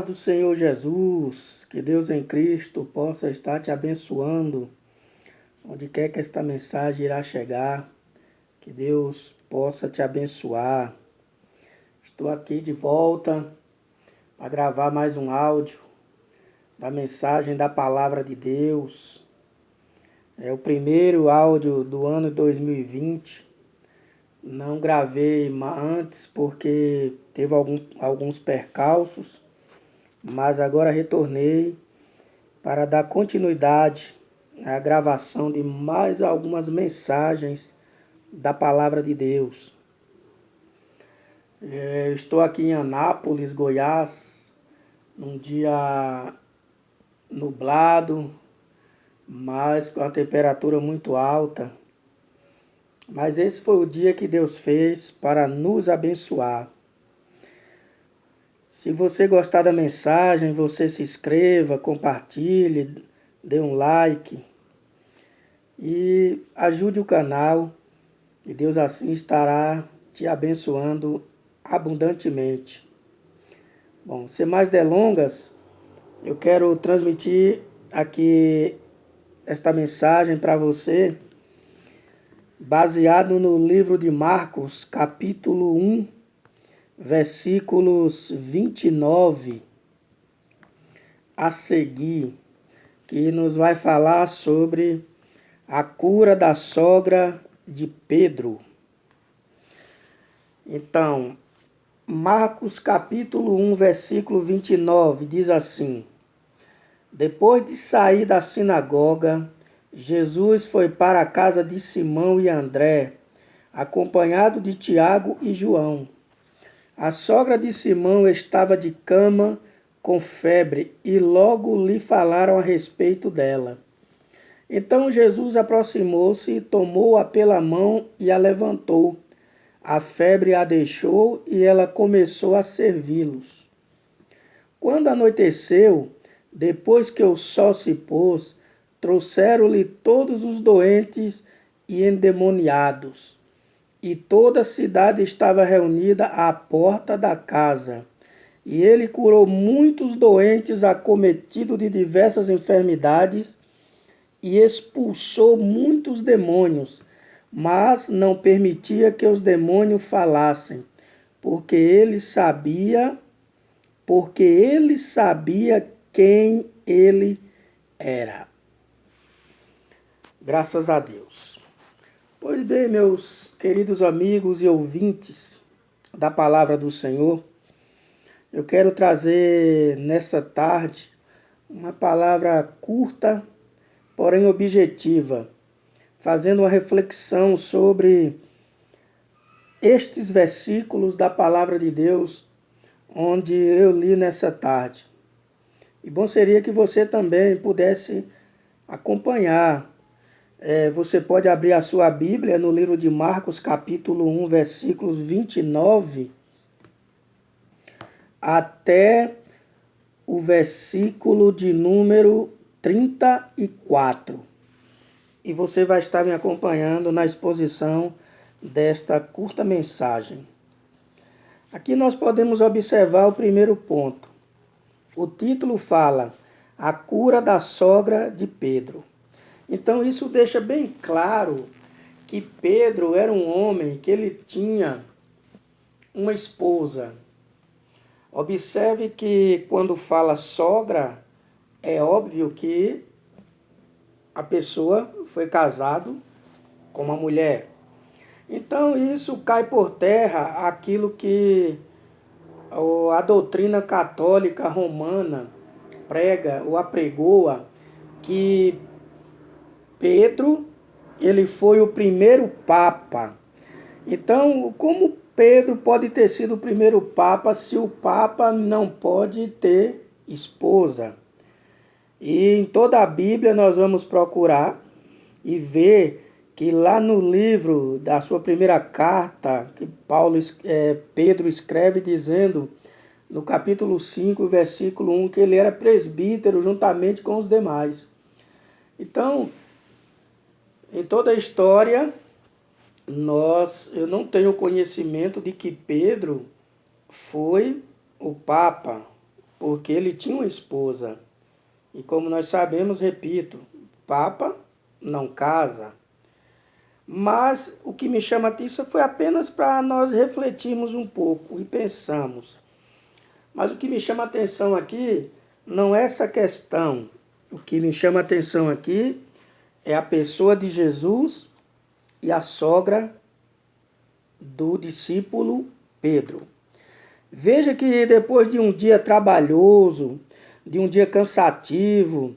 do Senhor Jesus, que Deus em Cristo possa estar te abençoando, onde quer que esta mensagem irá chegar, que Deus possa te abençoar. Estou aqui de volta para gravar mais um áudio da mensagem da Palavra de Deus. É o primeiro áudio do ano 2020. Não gravei antes porque teve alguns percalços, mas agora retornei para dar continuidade à gravação de mais algumas mensagens da Palavra de Deus. Estou aqui em Anápolis, Goiás, num dia nublado, mas com a temperatura muito alta. Mas esse foi o dia que Deus fez para nos abençoar. Se você gostar da mensagem, você se inscreva, compartilhe, dê um like e ajude o canal, e Deus assim estará te abençoando abundantemente. Bom, sem mais delongas, eu quero transmitir aqui esta mensagem para você, baseado no livro de Marcos, capítulo 1, versículos 29 a seguir, que nos vai falar sobre a cura da sogra de Pedro. Então, Marcos capítulo 1, versículo 29, diz assim: Depois de sair da sinagoga, Jesus foi para a casa de Simão e André, acompanhado de Tiago e João. A sogra de Simão estava de cama com febre e logo lhe falaram a respeito dela. Então Jesus aproximou-se, tomou-a pela mão e a levantou. A febre a deixou e ela começou a servi-los. Quando anoiteceu, depois que o sol se pôs, trouxeram-lhe todos os doentes e endemoniados. E toda a cidade estava reunida à porta da casa. E ele curou muitos doentes acometidos de diversas enfermidades e expulsou muitos demônios, mas não permitia que os demônios falassem, porque ele sabia quem ele era. Graças a Deus. Pois bem, meus queridos amigos e ouvintes da Palavra do Senhor, eu quero trazer nessa tarde uma palavra curta, porém objetiva, fazendo uma reflexão sobre estes versículos da Palavra de Deus, onde eu li nessa tarde. E bom seria que você também pudesse acompanhar. Você pode abrir a sua Bíblia no livro de Marcos, capítulo 1, versículos 29, até o versículo de número 34. E você vai estar me acompanhando na exposição desta curta mensagem. Aqui nós podemos observar o primeiro ponto. O título fala: A cura da sogra de Pedro. Então isso deixa bem claro que Pedro era um homem que ele tinha uma esposa. Observe que quando fala sogra, é óbvio que a pessoa foi casado com uma mulher. Então isso cai por terra aquilo que a doutrina católica romana prega ou apregoa, que Pedro, ele foi o primeiro papa. Então, como Pedro pode ter sido o primeiro papa se o papa não pode ter esposa? E em toda a Bíblia nós vamos procurar e ver que lá no livro da sua primeira carta, que Pedro escreve dizendo, no capítulo 5, versículo 1, que ele era presbítero juntamente com os demais. Então, em toda a história, eu não tenho conhecimento de que Pedro foi o Papa, porque ele tinha uma esposa. E como nós sabemos, repito, Papa não casa. Mas o que me chama a atenção foi apenas para nós refletirmos um pouco e pensarmos. Mas o que me chama a atenção aqui não é essa questão. O que me chama a atenção aqui é a pessoa de Jesus e a sogra do discípulo Pedro. Veja que depois de um dia trabalhoso, de um dia cansativo,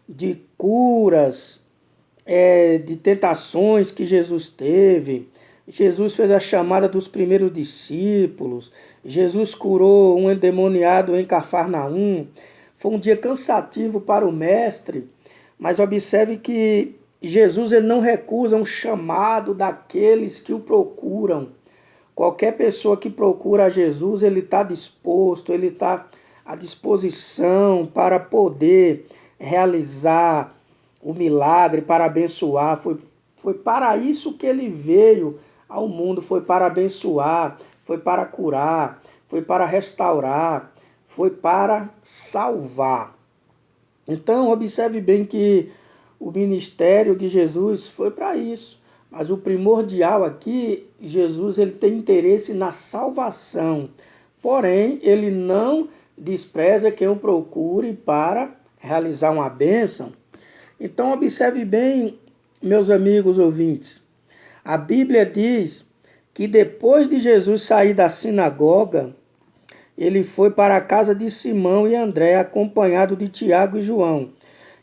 de curas, de tentações que Jesus teve, Jesus fez a chamada dos primeiros discípulos, Jesus curou um endemoniado em Cafarnaum. Foi um dia cansativo para o mestre, mas observe que Jesus ele não recusa um chamado daqueles que o procuram. Qualquer pessoa que procura a Jesus, ele está disposto, ele está à disposição para poder realizar o milagre, para abençoar. Foi para isso que ele veio ao mundo, foi para abençoar, foi para curar, foi para restaurar, foi para salvar. Então, observe bem que o ministério de Jesus foi para isso. Mas o primordial aqui, Jesus ele tem interesse na salvação. Porém, ele não despreza quem o procure para realizar uma bênção. Então, observe bem, meus amigos ouvintes. A Bíblia diz que depois de Jesus sair da sinagoga, ele foi para a casa de Simão e André, acompanhado de Tiago e João.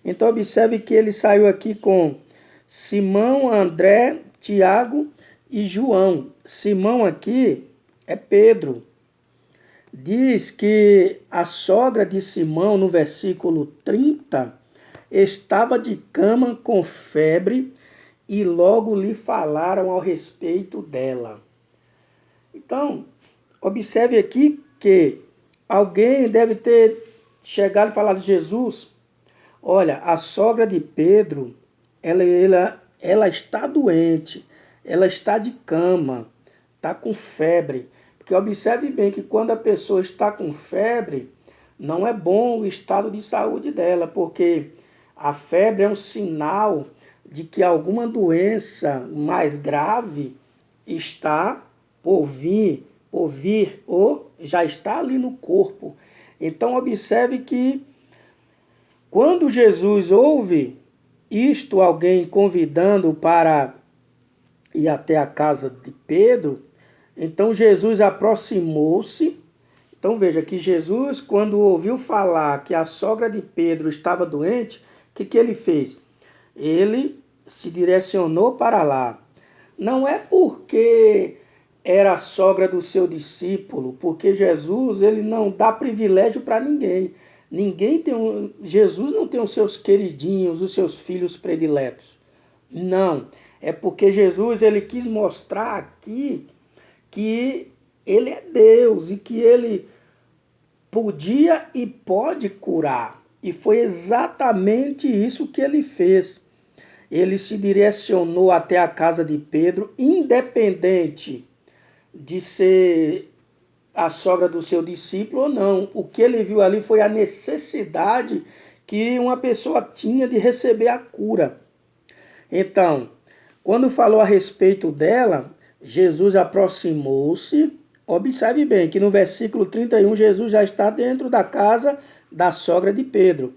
Então, observe que ele saiu aqui com Simão, André, Tiago e João. Simão aqui é Pedro. Diz que a sogra de Simão, no versículo 30, estava de cama com febre e logo lhe falaram ao respeito dela. Então, observe aqui que alguém deve ter chegado e falado: Jesus, olha, a sogra de Pedro, ela está doente, ela está de cama, está com febre. Porque observe bem que quando a pessoa está com febre, não é bom o estado de saúde dela, porque a febre é um sinal de que alguma doença mais grave está por vir ou já está ali no corpo. Então observe que quando Jesus ouve isto, alguém convidando para ir até a casa de Pedro, então Jesus aproximou-se. Então veja que Jesus, quando ouviu falar que a sogra de Pedro estava doente, o que ele fez? Ele se direcionou para lá. Não é porque era a sogra do seu discípulo, porque Jesus ele não dá privilégio para ninguém. Jesus não tem os seus queridinhos, os seus filhos prediletos. Não, é porque Jesus ele quis mostrar aqui que ele é Deus e que ele podia e pode curar. E foi exatamente isso que ele fez. Ele se direcionou até a casa de Pedro, independente de ser a sogra do seu discípulo ou não. O que ele viu ali foi a necessidade que uma pessoa tinha de receber a cura. Então, quando falou a respeito dela, Jesus aproximou-se. Observe bem que no versículo 31, Jesus já está dentro da casa da sogra de Pedro.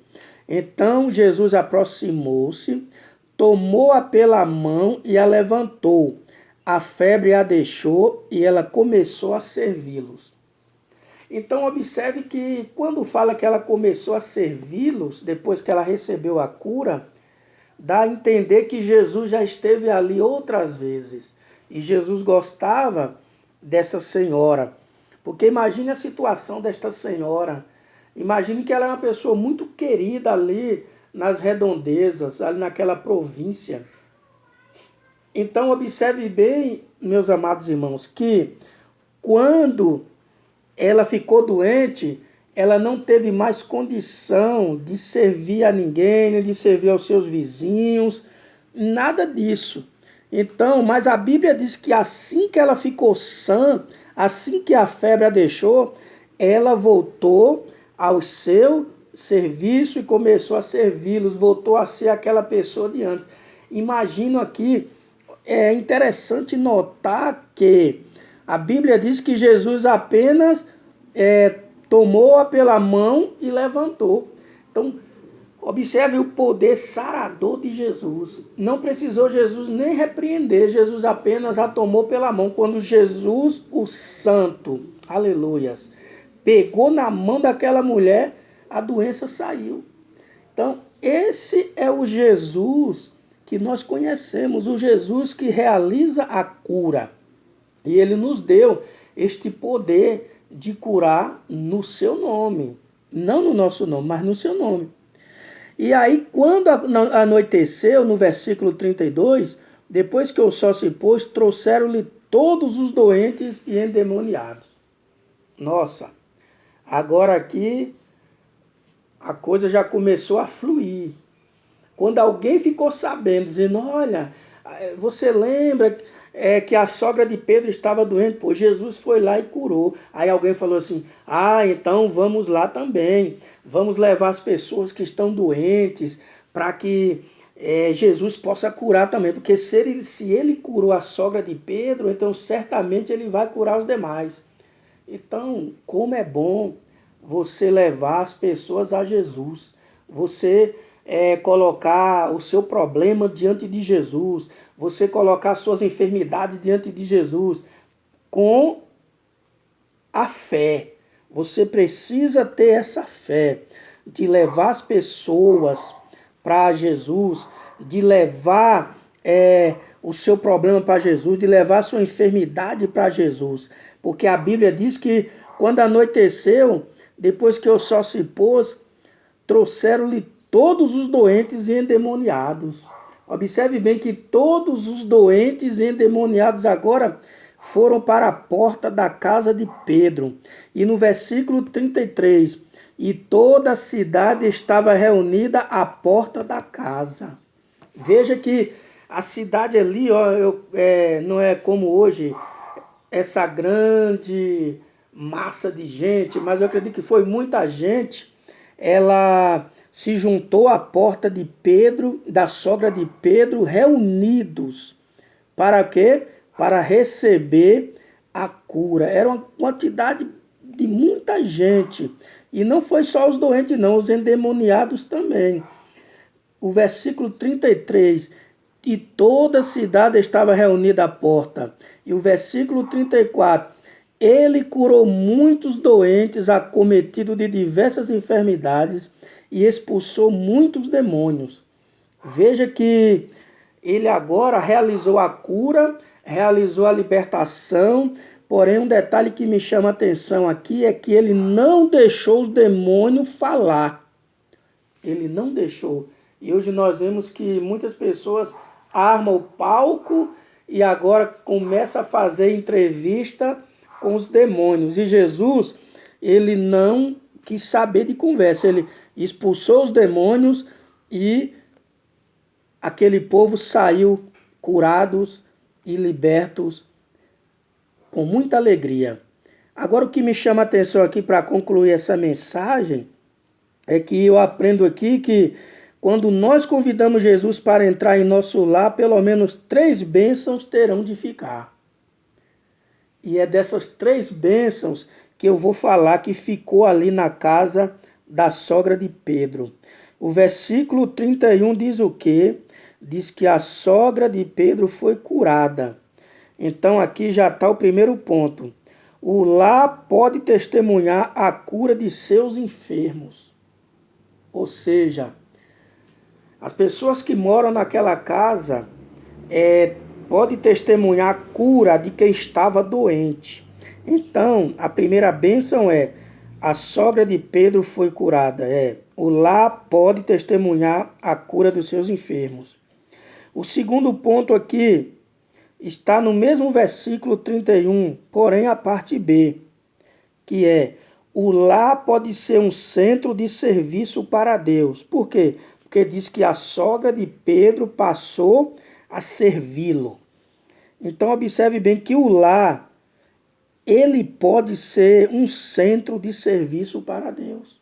Então, Jesus aproximou-se, tomou-a pela mão e a levantou. A febre a deixou e ela começou a servi-los. Então, observe que quando fala que ela começou a servi-los, depois que ela recebeu a cura, dá a entender que Jesus já esteve ali outras vezes. E Jesus gostava dessa senhora. Porque imagine a situação desta senhora. Imagine que ela é uma pessoa muito querida ali nas redondezas, ali naquela província. Então observe bem, meus amados irmãos, que quando ela ficou doente, ela não teve mais condição de servir a ninguém, de servir aos seus vizinhos, nada disso. Então, mas a Bíblia diz que assim que ela ficou sã, assim que a febre a deixou, ela voltou ao seu serviço e começou a servi-los, voltou a ser aquela pessoa de antes. Imagino aqui, é interessante notar que a Bíblia diz que Jesus apenas tomou-a pela mão e levantou. Então, observe o poder sarador de Jesus. Não precisou Jesus nem repreender, Jesus apenas a tomou pela mão. Quando Jesus, o Santo, aleluias, pegou na mão daquela mulher, a doença saiu. Então, esse é o Jesus que nós conhecemos, o Jesus que realiza a cura. E ele nos deu este poder de curar no seu nome. Não no nosso nome, mas no seu nome. E aí, quando anoiteceu, no versículo 32, depois que o sol se pôs, trouxeram-lhe todos os doentes e endemoniados. Nossa, agora aqui a coisa já começou a fluir. Quando alguém ficou sabendo, dizendo, olha, você lembra que a sogra de Pedro estava doente? Pô, Jesus foi lá e curou. Aí alguém falou assim, então vamos lá também. Vamos levar as pessoas que estão doentes para que Jesus possa curar também. Porque se ele curou a sogra de Pedro, então certamente ele vai curar os demais. Então, como é bom você levar as pessoas a Jesus. Você colocar o seu problema diante de Jesus. Você colocar suas enfermidades diante de Jesus. Com a fé. Você precisa ter essa fé de levar as pessoas para Jesus, de levar o seu problema para Jesus, de levar a sua enfermidade para Jesus. Porque a Bíblia diz que quando anoiteceu, depois que o sol se pôs, trouxeram-lhe todos os doentes e endemoniados. Observe bem que todos os doentes e endemoniados agora foram para a porta da casa de Pedro. E no versículo 33, e toda a cidade estava reunida à porta da casa. Veja que a cidade ali não é como hoje, essa grande massa de gente, mas eu acredito que foi muita gente. Ela se juntou à porta de Pedro, da sogra de Pedro, reunidos. Para quê? Para receber a cura. Era uma quantidade de muita gente. E não foi só os doentes, não, os endemoniados também. O versículo 33, e toda a cidade estava reunida à porta. E o versículo 34, ele curou muitos doentes, acometidos de diversas enfermidades, e expulsou muitos demônios. Veja que ele agora realizou a cura, realizou a libertação, porém um detalhe que me chama a atenção aqui é que ele não deixou os demônios falar. Ele não deixou. E hoje nós vemos que muitas pessoas armam o palco e agora começa a fazer entrevista com os demônios. E Jesus, ele não quis saber de conversa. Ele expulsou os demônios e aquele povo saiu curados e libertos com muita alegria. Agora o que me chama a atenção aqui para concluir essa mensagem é que eu aprendo aqui que quando nós convidamos Jesus para entrar em nosso lar, pelo menos 3 bênçãos terão de ficar. E é dessas 3 bênçãos que eu vou falar que ficou ali na casa da sogra de Pedro. O versículo 31 diz o quê? Diz que a sogra de Pedro foi curada. Então aqui já está o primeiro ponto. O lar pode testemunhar a cura de seus enfermos. Ou seja, as pessoas que moram naquela casa podem testemunhar a cura de quem estava doente. Então, a primeira bênção é a sogra de Pedro foi curada. O lar pode testemunhar a cura dos seus enfermos. O segundo ponto aqui está no mesmo versículo 31, porém a parte B, que é o lar pode ser um centro de serviço para Deus. Por quê? Porque diz que a sogra de Pedro passou a servi-lo. Então observe bem que o lar, ele pode ser um centro de serviço para Deus.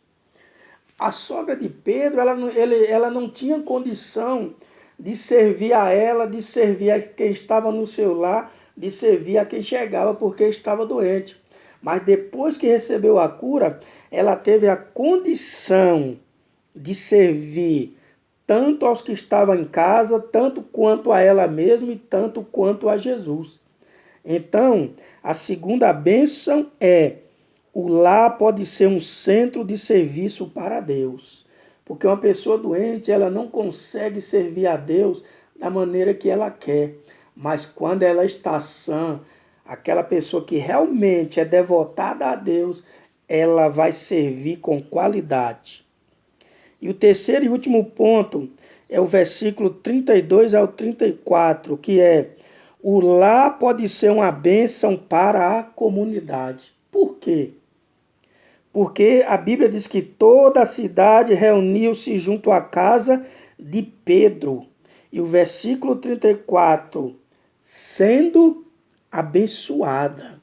a sogra de Pedro, ela não tinha condição de servir a ela, de servir a quem estava no seu lar, de servir a quem chegava porque estava doente. Mas depois que recebeu a cura, ela teve a condição de servir tanto aos que estavam em casa, tanto quanto a ela mesma e tanto quanto a Jesus. Então, a segunda bênção é: o lar pode ser um centro de serviço para Deus. Porque uma pessoa doente, ela não consegue servir a Deus da maneira que ela quer. Mas quando ela está sã, aquela pessoa que realmente é devotada a Deus, ela vai servir com qualidade. E o terceiro e último ponto é o versículo 32 ao 34, que é: o lar pode ser uma bênção para a comunidade. Por quê? Porque a Bíblia diz que toda a cidade reuniu-se junto à casa de Pedro. E o versículo 34, sendo abençoada.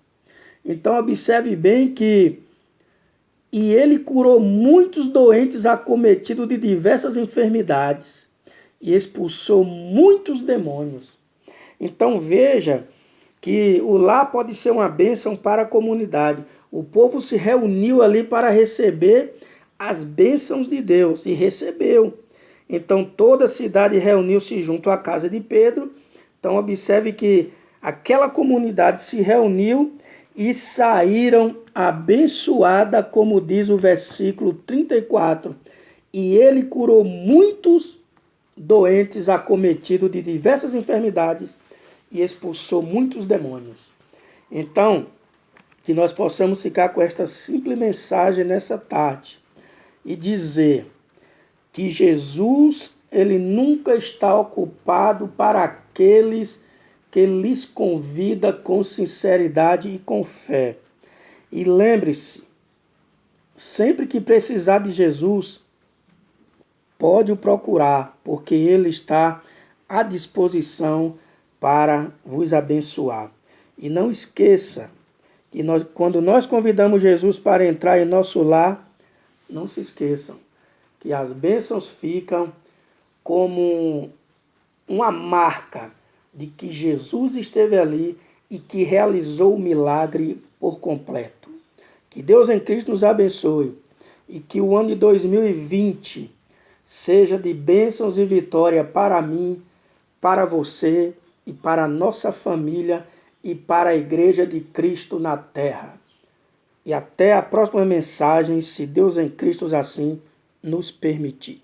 Então observe bem que e ele curou muitos doentes acometidos de diversas enfermidades e expulsou muitos demônios. Então veja que o lar pode ser uma bênção para a comunidade. O povo se reuniu ali para receber as bênçãos de Deus e recebeu. Então toda a cidade reuniu-se junto à casa de Pedro. Então observe que aquela comunidade se reuniu e saíram abençoada, como diz o versículo 34. E ele curou muitos doentes acometidos de diversas enfermidades e expulsou muitos demônios. Então, que nós possamos ficar com esta simples mensagem nessa tarde e dizer que Jesus, ele nunca está ocupado para aqueles que lhes convida com sinceridade e com fé. E lembre-se, sempre que precisar de Jesus, pode o procurar, porque ele está à disposição para vos abençoar. E não esqueça que quando nós convidamos Jesus para entrar em nosso lar, não se esqueçam que as bênçãos ficam como uma marca de que Jesus esteve ali e que realizou o milagre por completo. Que Deus em Cristo nos abençoe e que o ano de 2020 seja de bênçãos e vitória para mim, para você e para a nossa família e para a Igreja de Cristo na terra. E até a próxima mensagem, se Deus em Cristo assim nos permitir.